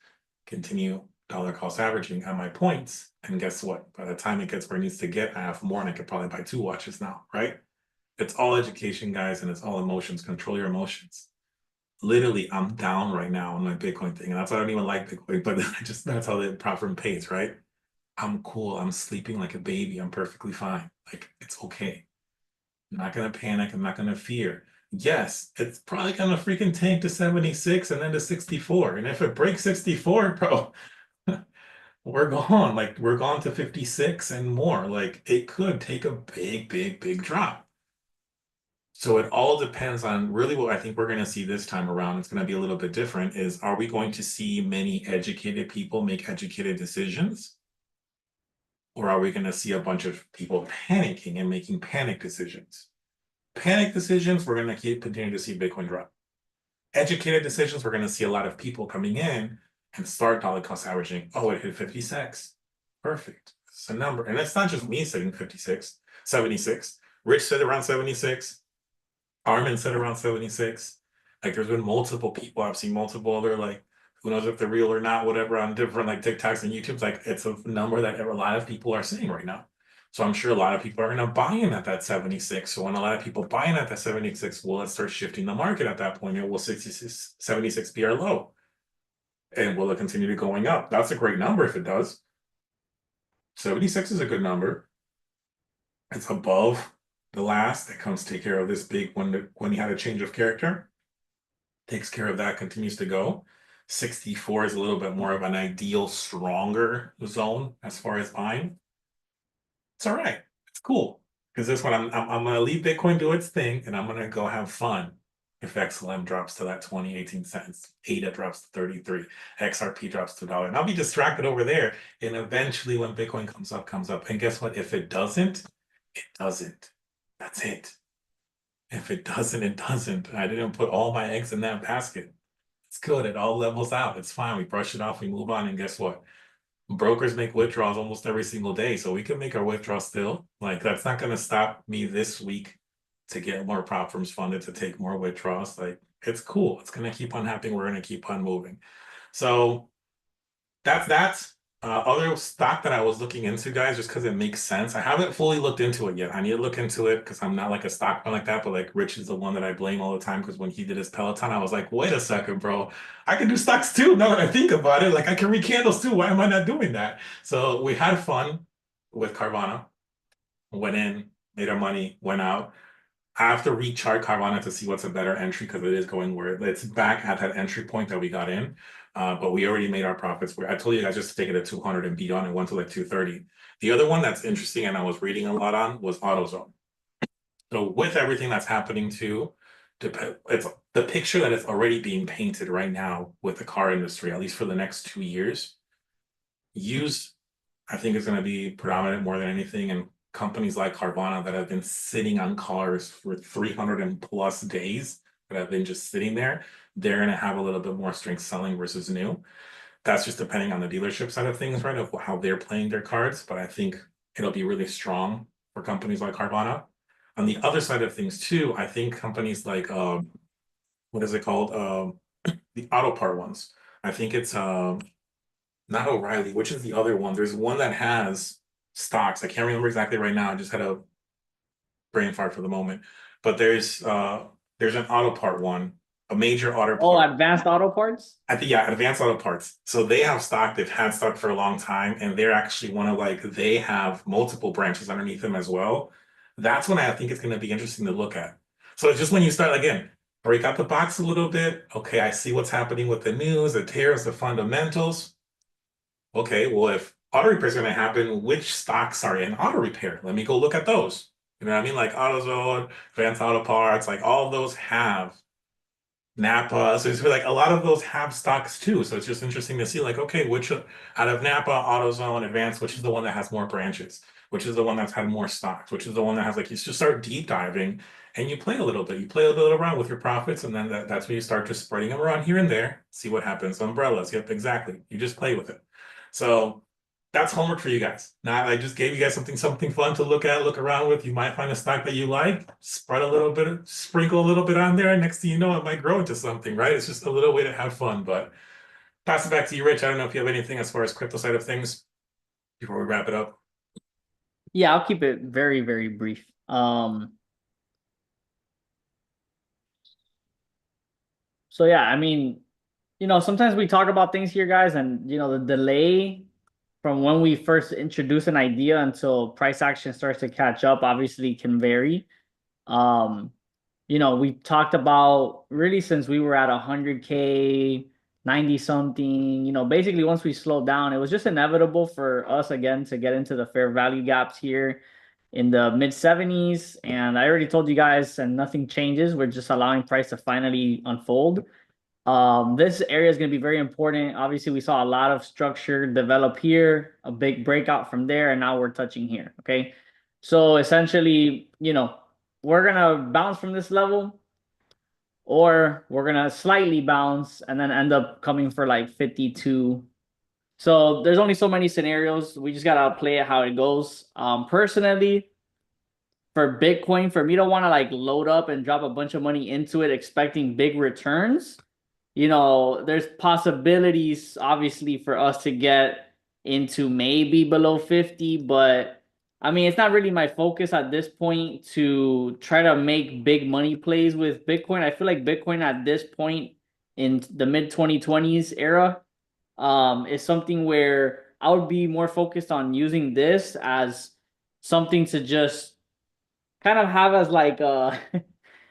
continue dollar cost averaging on my points? And guess what? By the time it gets where it needs to get, I have more and I could probably buy 2 watches now, right? It's all education, guys, and it's all emotions. Control your emotions. Literally, I'm down right now on my Bitcoin thing. And that's why I don't even like Bitcoin, but that's how the platform pays, right? I'm cool. I'm sleeping like a baby. I'm perfectly fine. Like, it's okay. I'm not gonna panic. I'm not gonna fear. Yes, it's probably gonna freaking tank to 76 and then to 64. And if it breaks 64, bro, we're gone. Like, we're gone to 56 and more. Like, it could take a big, big, big drop. So it all depends on really what I think we're going to see this time around. It's going to be a little bit different. Is are we going to see many educated people make educated decisions? Or are we going to see a bunch of people panicking and making panic decisions? Panic decisions, we're going to keep continuing to see Bitcoin drop. Educated decisions, we're going to see a lot of people coming in and start dollar cost averaging. Oh, it hit 56. Perfect. It's a number. And it's not just me saying 56, 76. Rich said around 76. Armin said around 76. Like, there's been multiple people. I've seen multiple other, like, who knows if they're real or not, whatever, on different like TikToks and YouTubes. Like, it's a number that a lot of people are saying right now. So I'm sure a lot of people are going to buy in at that 76. So when a lot of people buy in at that 76, will it start shifting the market at that point? Or will 66, 76 be our low? And will it continue to going up? That's a great number if it does. 76 is a good number. It's above the last. It comes take care of this big when you had a change of character. Takes care of that, continues to go. 64 is a little bit more of an ideal, stronger zone as far as buying. It's all right. It's cool. Because this one, I'm gonna leave Bitcoin do its thing, and I'm gonna go have fun. If XLM drops to that 18 cents, ADA drops to 33, XRP drops to $1, and I'll be distracted over there. And eventually, when Bitcoin comes up, comes up. And guess what? If it doesn't, it doesn't. That's it. If it doesn't, it doesn't. I didn't put all my eggs in that basket. It's good. It all levels out. It's fine. We brush it off, we move on, and guess what? Brokers make withdrawals almost every single day, so we can make our withdrawals still. Like, that's not going to stop me this week to get more prop firms funded to take more withdrawals. Like, it's cool. It's going to keep on happening. We're going to keep on moving. So that's other stock that I was looking into, guys, just because it makes sense. I haven't fully looked into it yet. I need to look into it because I'm not like a stock fan like that, but like Rich is the one that I blame all the time because when he did his Peloton, I was like, wait a second, bro. I can do stocks too. Now that I think about it, like I can read candles too. Why am I not doing that? So we had fun with Carvana. Went in, made our money, went out. I have to rechart Carvana to see what's a better entry because it is going where it's back at that entry point that we got in. But we already made our profits. Where I told you guys just to take it at 200 and beat on it, went to like 230. The other one that's interesting and I was reading a lot on was AutoZone. So with everything that's happening too, it's the picture that is already being painted right now with the car industry, at least for the next 2 years. Used, I think, is going to be predominant more than anything, and companies like Carvana that have been sitting on cars for 300 and plus days that have been just sitting there, they're going to have a little bit more strength selling versus new. That's just depending on the dealership side of things, right? Of how they're playing their cards. But I think it'll be really strong for companies like Carvana. On the other side of things too, I think companies like what is it called? The auto part ones. I think it's not O'Reilly, which is the other one. There's one that has stocks. I can't remember exactly right now. I just had a brain fart for the moment. But there's an auto part one, a major auto Oh, part. advanced auto parts? I think, yeah, Advanced Auto Parts. So they have stock, they've had stock for a long time, and they're actually one of like they have multiple branches underneath them as well. That's when I think it's going to be interesting to look at. So it's just when you start again, break out the box a little bit. Okay, I see what's happening with the news, the tariffs, the fundamentals. Okay, well, if auto repair is going to happen. Which stocks are in auto repair? Let me go look at those. You know what I mean? Like AutoZone, Advanced Auto Parts, like all of those have Napa. So it's like a lot of those have stocks too. So it's just interesting to see like, okay, which out of Napa, AutoZone, Advanced, which is the one that has more branches, which is the one that's had more stocks, which is the one that has like, you just start deep diving and you play a little bit. You play a little around with your profits, and then that's when you start just spreading them around here and there, see what happens. Umbrellas, yep, exactly. You just play with it. So that's homework for you guys. Now I just gave you guys something fun to look at, look around with. You might find a stock that you like, spread a little bit, sprinkle a little bit on there, and next thing you know, it might grow into something, right? It's just a little way to have fun. But pass it back to you, Rich. I don't know if you have anything as far as crypto side of things before we wrap it up. Yeah, I'll keep it very, very brief. So yeah, I mean, sometimes we talk about things here, guys, and the delay from when we first introduce an idea until price action starts to catch up obviously can vary. Um, we talked about really since we were at 100K, 90 something, basically once we slowed down, it was just inevitable for us again to get into the fair value gaps here in the mid 70s. And I already told you guys, and nothing changes. We're just allowing price to finally unfold. This area is going to be very important. Obviously, we saw a lot of structure develop here, a big breakout from there, and now we're touching here. Okay. So essentially, we're gonna bounce from this level, or we're gonna slightly bounce and then end up coming for like 52. So there's only so many scenarios. We just gotta play it how it goes. Personally, for Bitcoin, for me to want to like load up and drop a bunch of money into it expecting big returns, there's possibilities obviously for us to get into maybe below 50, but I mean, it's not really my focus at this point to try to make big money plays with Bitcoin. I feel like Bitcoin at this point in the mid 2020s era is something where I would be more focused on using this as something to just kind of have as like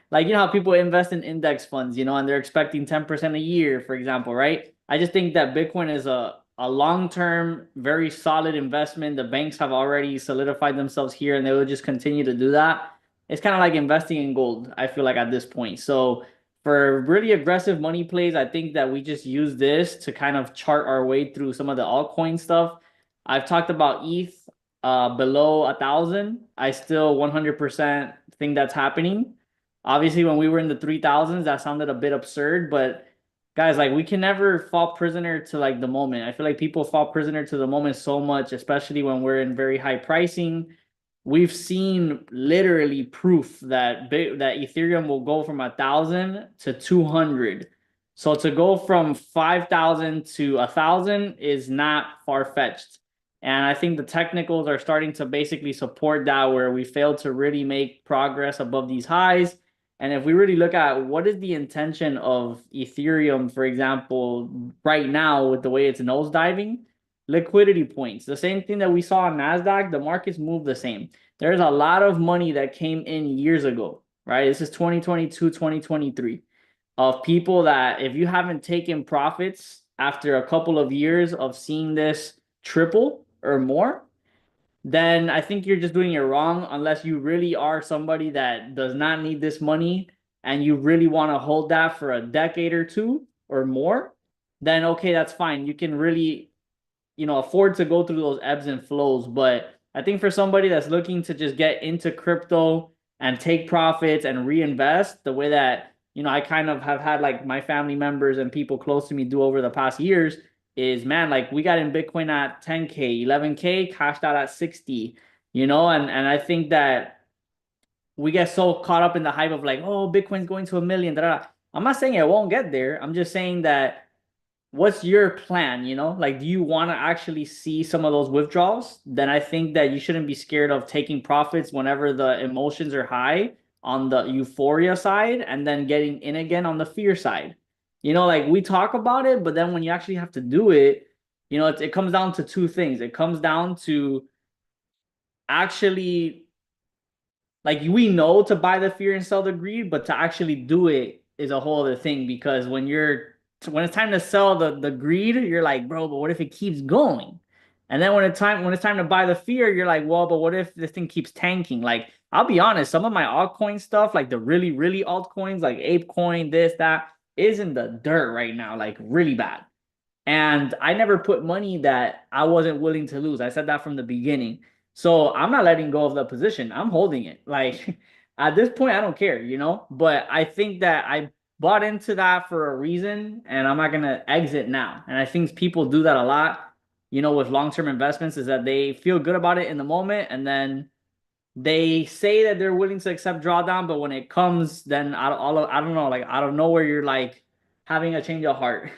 like how people invest in index funds, and they're expecting 10% a year, for example, right? I just think that Bitcoin is a long-term, very solid investment. The banks have already solidified themselves here and they will just continue to do that. It's kind of like investing in gold, I feel like at this point. So for really aggressive money plays, I think that we just use this to kind of chart our way through some of the altcoin stuff. I've talked about ETH below 1,000. I still 100% think that's happening. Obviously, when we were in the 3,000s, that sounded a bit absurd, but guys, like we can never fall prisoner to like the moment. I feel like people fall prisoner to the moment so much, especially when we're in very high pricing. We've seen literally proof that Ethereum will go from 1,000 to 200. So to go from 5,000 to 1,000 is not far-fetched. And I think the technicals are starting to basically support that, where we failed to really make progress above these highs. And if we really look at what is the intention of Ethereum, for example, right now with the way it's nosediving, liquidity points, the same thing that we saw on NASDAQ, the markets move the same. There's a lot of money that came in years ago, right? This is 2022, 2023, of people that if you haven't taken profits after a couple of years of seeing this triple or more, then I think you're just doing it wrong, unless you really are somebody that does not need this money and you really want to hold that for a decade or two or more. Then okay, that's fine. You can really, afford to go through those ebbs and flows. But I think for somebody that's looking to just get into crypto and take profits and reinvest the way that, I kind of have had like my family members and people close to me do over the past years, is man, like we got in Bitcoin at 10K, 11K, cashed out at 60, and I think that we get so caught up in the hype of like, oh, Bitcoin's going to 1 million. Da, da, da. I'm not saying it won't get there. I'm just saying that what's your plan? Like, do you want to actually see some of those withdrawals? Then I think that you shouldn't be scared of taking profits whenever the emotions are high on the euphoria side and then getting in again on the fear side. Like we talk about it, but then when you actually have to do it, it comes down to two things. It comes down to actually, like, we know to buy the fear and sell the greed, but to actually do it is a whole other thing. Because when it's time to sell the greed, you're like, bro, but what if it keeps going? And then when it's time to buy the fear, you're like, well, but what if this thing keeps tanking? Like, I'll be honest, some of my altcoin stuff, like the really, really altcoins, like ApeCoin, this, that, is in the dirt right now, like really bad. And I never put money that I wasn't willing to lose. I said that from the beginning. So I'm not letting go of the position. I'm holding it. Like at this point, I don't care, you know? But I think that I bought into that for a reason and I'm not gonna exit now. And I think people do that a lot, you know, with long-term investments, is that they feel good about it in the moment and then they say that they're willing to accept drawdown, but when it comes, then I don't know, like out of nowhere, you're like having a change of heart.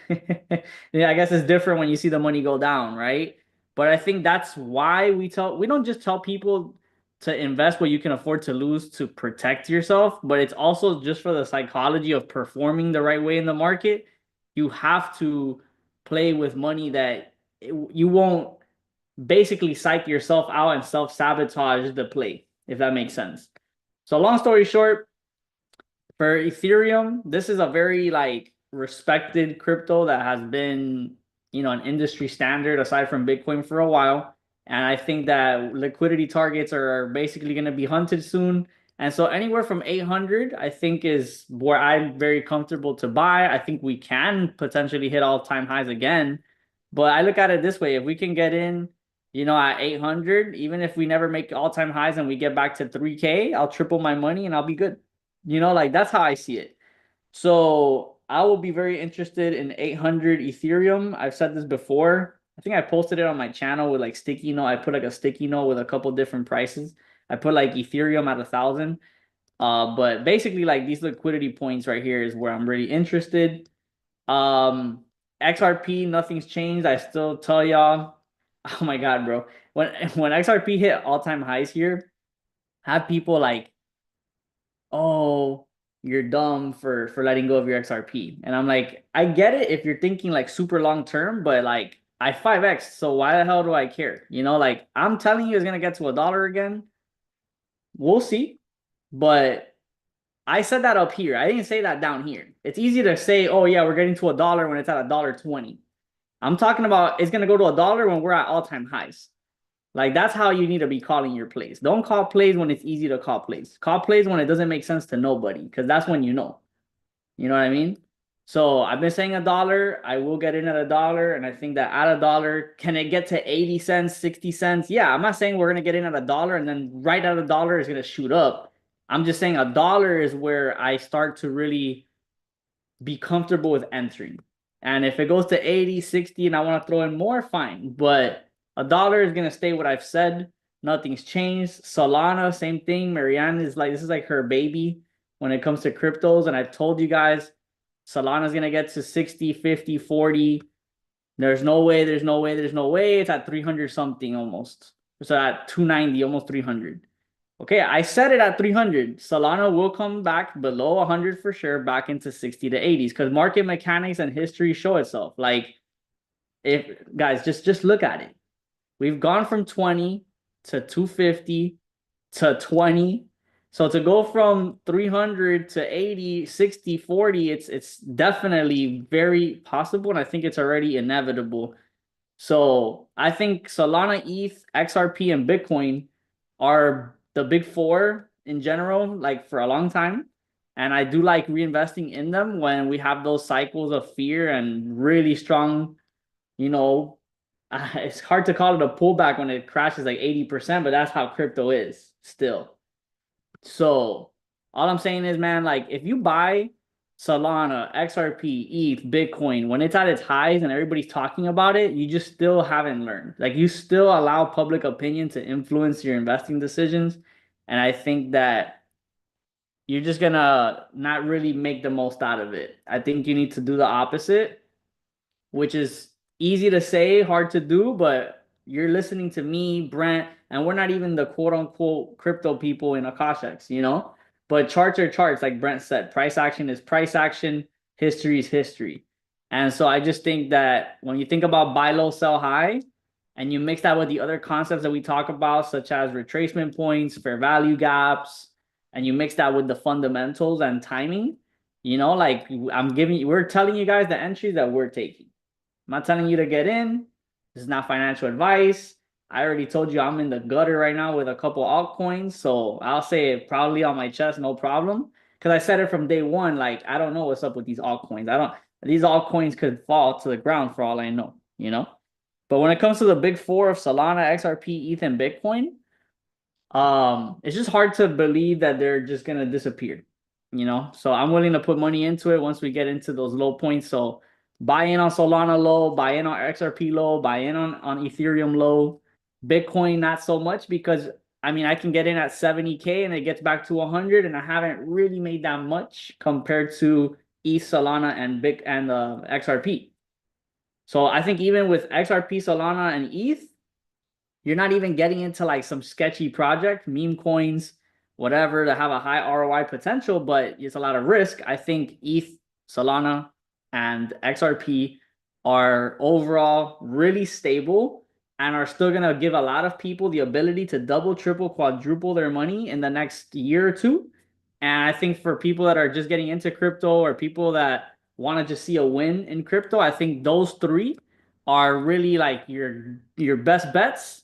Yeah, I guess it's different when you see the money go down, right? But I think that's why we don't just tell people to invest what you can afford to lose to protect yourself, but it's also just for the psychology of performing the right way in the market. You have to play with money that you won't basically psych yourself out and self-sabotage the play, if that makes sense. So long story short, for Ethereum, this is a very like respected crypto that has been, you know, an industry standard aside from Bitcoin for a while. And I think that liquidity targets are basically going to be hunted soon. And so anywhere from 800, I think is where I'm very comfortable to buy. I think we can potentially hit all-time highs again. But I look at it this way, if we can get in, you know, at 800, even if we never make all-time highs and we get back to 3K, I'll triple my money and I'll be good. You know, like that's how I see it. So I will be very interested in 800 Ethereum. I've said this before. I think I posted it on my channel with like sticky note. I put like a sticky note with a couple different prices. I put like Ethereum at 1,000. But basically like these liquidity points right here is where I'm really interested. Um, XRP, nothing's changed. I still tell y'all, oh my God, bro. When XRP hit all-time highs here, have people like, oh, you're dumb for letting go of your XRP. And I'm like, I get it if you're thinking like super long term, but like I 5x, so why the hell do I care? You know, like I'm telling you it's gonna get to $1 again. We'll see. But I said that up here. I didn't say that down here. It's easy to say, oh yeah, we're getting to $1 when it's at $1.20. I'm talking about it's gonna go to $1 when we're at all-time highs. Like that's how you need to be calling your plays. Don't call plays when it's easy to call plays. Call plays when it doesn't make sense to nobody, because that's when you know. You know what I mean? So I've been saying $1. I will get in at $1, and I think that at $1, can it get to 80 cents, 60 cents? Yeah, I'm not saying we're gonna get in at $1 and then right at $1 is gonna shoot up. I'm just saying $1 is where I start to really be comfortable with entering. And if it goes to 80, 60, and I want to throw in more, fine. But $1 is gonna stay what I've said. Nothing's changed. Solana, same thing. Marianne is like, this is like her baby when it comes to cryptos. And I told you guys, Solana's gonna get to 60, 50, 40. There's no way, there's no way, there's no way. It's at 300 something almost. So at 290, almost 300. Okay, I set it at 300. Solana will come back below 100 for sure, back into 60 to 80s, because market mechanics and history show itself. Like, if guys, just look at it. We've gone from 20 to 250 to 20. So to go from 300 to 80, 60, 40, it's definitely very possible, and I think it's already inevitable. So I think Solana, ETH, XRP, and Bitcoin are the big four in general, like for a long time. And I do like reinvesting in them when we have those cycles of fear and really strong, you know, it's hard to call it a pullback when it crashes like 80%, but that's how crypto is still. So all I'm saying is, man, like if you buy Solana, XRP, ETH, Bitcoin, when it's at its highs and everybody's talking about it, you just still haven't learned. Like you still allow public opinion to influence your investing decisions. And I think that you're just gonna not really make the most out of it. I think you need to do the opposite, which is easy to say, hard to do, but you're listening to me, Brent, and we're not even the quote unquote crypto people in Akashex, you know? But charts are charts, like Brent said. Price action is price action, history is history. And so I just think that when you think about buy low, sell high, and you mix that with the other concepts that we talk about, such as retracement points, fair value gaps, and you mix that with the fundamentals and timing, you know, like we're telling you guys the entries that we're taking. I'm not telling you to get in. This is not financial advice. I already told you I'm in the gutter right now with a couple altcoins, so I'll say it proudly on my chest, no problem. Because I said it from day one, like I don't know what's up with these altcoins. I don't. These altcoins could fall to the ground for all I know, you know. But when it comes to the big four of Solana, XRP, ETH, and Bitcoin, it's just hard to believe that they're just gonna disappear, you know. So I'm willing to put money into it once we get into those low points. So buy in on Solana low, buy in on XRP low, buy in on Ethereum low, Bitcoin not so much because I mean I can get in at 70K and it gets back to 100 and I haven't really made that much compared to ETH, Solana, and XRP. So I think even with XRP, Solana, and ETH, you're not even getting into like some sketchy project, meme coins, whatever, that have a high ROI potential, but it's a lot of risk. I think ETH, Solana, and XRP are overall really stable and are still going to give a lot of people the ability to double, triple, quadruple their money in the next year or two. And I think for people that are just getting into crypto or people that want to just see a win in crypto, I think those three are really like your best bets.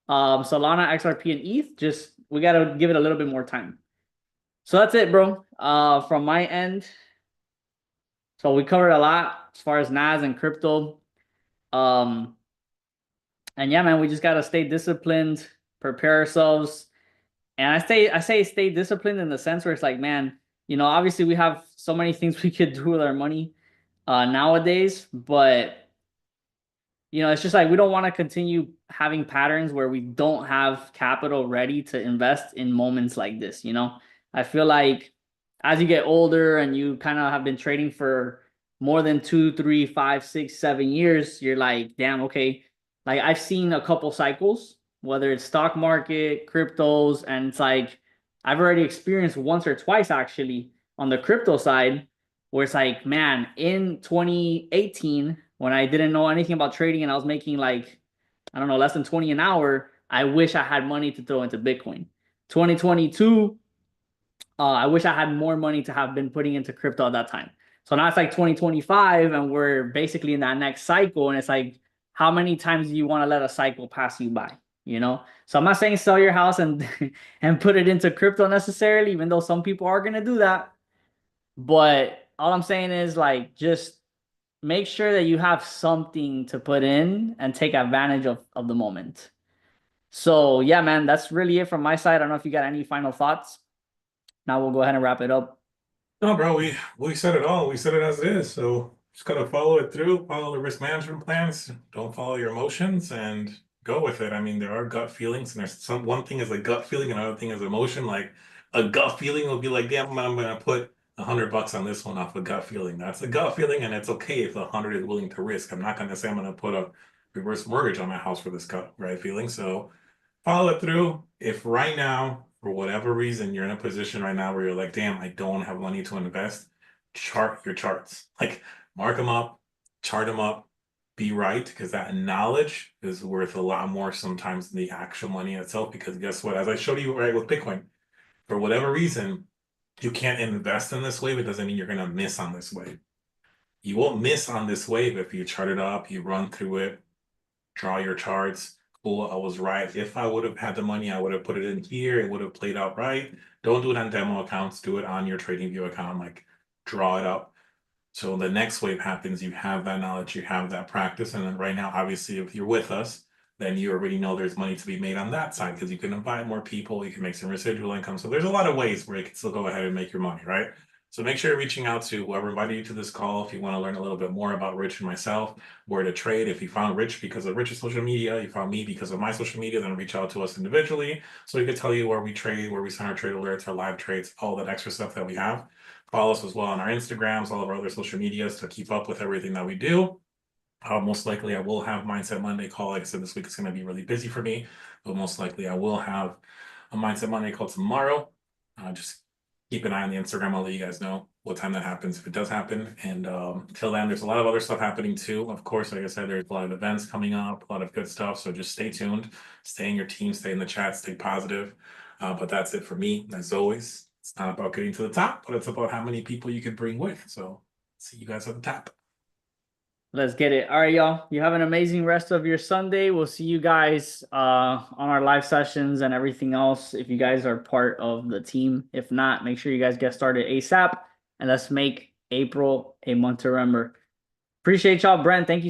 Solana, XRP, and ETH. Just we gotta give it a little bit more time. So that's it, bro. From my end. So we covered a lot as far as NAS and crypto. Um, and yeah, man, we just gotta stay disciplined, prepare ourselves. And I say stay disciplined in the sense where it's like, man, you know, obviously we have so many things we could do with our money nowadays, but you know, it's just like we don't want to continue having patterns where we don't have capital ready to invest in moments like this, you know? I feel like as you get older and you kind of have been trading for more than 2, 3, 5, 6, 7 years, you're like, damn, okay. Like I've seen a couple cycles, whether it's stock market, cryptos, and it's like I've already experienced once or twice actually on the crypto side where it's like, man, in 2018, when I didn't know anything about trading and I was making like, I don't know, less than 20 an hour, I wish I had money to throw into Bitcoin. 2022, I wish I had more money to have been putting into crypto at that time. So now it's like 2025 and we're basically in that next cycle. And it's like, how many times do you want to let a cycle pass you by? You know? So I'm not saying sell your house and and put it into crypto necessarily, even though some people are gonna do that. But all I'm saying is like just make sure that you have something to put in and take advantage of the moment. So yeah, man, that's really it from my side. I don't know if you got any final thoughts. Now we'll go ahead and wrap it up. No, bro, we said it all. We said it as it is. So just gotta follow it through, follow the risk management plans, don't follow your emotions and go with it. I mean, there are gut feelings, and there's some one thing is a gut feeling, another thing is emotion. Like a gut feeling will be like, damn, I'm gonna put $100 on this one off a gut feeling. That's a gut feeling, and it's okay if 100 is willing to risk. I'm not gonna say I'm gonna put a reverse mortgage on my house for this gut right feeling. So follow it through. If right now, for whatever reason, you're in a position right now where you're like, damn, I don't have money to invest, chart your charts. Like, mark them up, chart them up, be right, because that knowledge is worth a lot more sometimes than the actual money itself. Because guess what? As I showed you right with Bitcoin, for whatever reason, you can't invest in this wave. It doesn't mean you're going to miss on this wave. You won't miss on this wave if you chart it up, you run through it, draw your charts. Cool, I was right. If I would have had the money, I would have put it in here. It would have played out right. Don't do it on demo accounts. Do it on your TradingView account. Like, draw it up. So the next wave happens, you have that knowledge, you have that practice. And then right now, obviously, if you're with us, then you already know there's money to be made on that side because you can invite more people, you can make some residual income. So there's a lot of ways where you can still go ahead and make your money, right? So make sure you're reaching out to whoever invited you to this call if you want to learn a little bit more about Rich and myself, where to trade. If you found Rich because of Rich's social media, you found me because of my social media, then reach out to us individually so we can tell you where we trade, where we send our trade alerts, our live trades, all that extra stuff that we have. Follow us as well on our Instagrams, all of our other social medias to keep up with everything that we do. Most likely I will have Mindset Monday call. Like I said, this week is going to be really busy for me, but most likely I will have a Mindset Monday call tomorrow. Just keep an eye on the Instagram. I'll let you guys know what time that happens if it does happen. And till then, there's a lot of other stuff happening too. Of course, like I said, there's a lot of events coming up, a lot of good stuff. So just stay tuned, stay in your team, stay in the chat, stay positive. But that's it for me. As always, it's not about getting to the top, but it's about how many people you can bring with. So see you guys at the top. Let's get it. All right, y'all. You have an amazing rest of your Sunday. We'll see you guys on our live sessions and everything else if you guys are part of the team. If not, make sure you guys get started ASAP and let's make April a month to remember. Appreciate y'all, Brent. Thank you.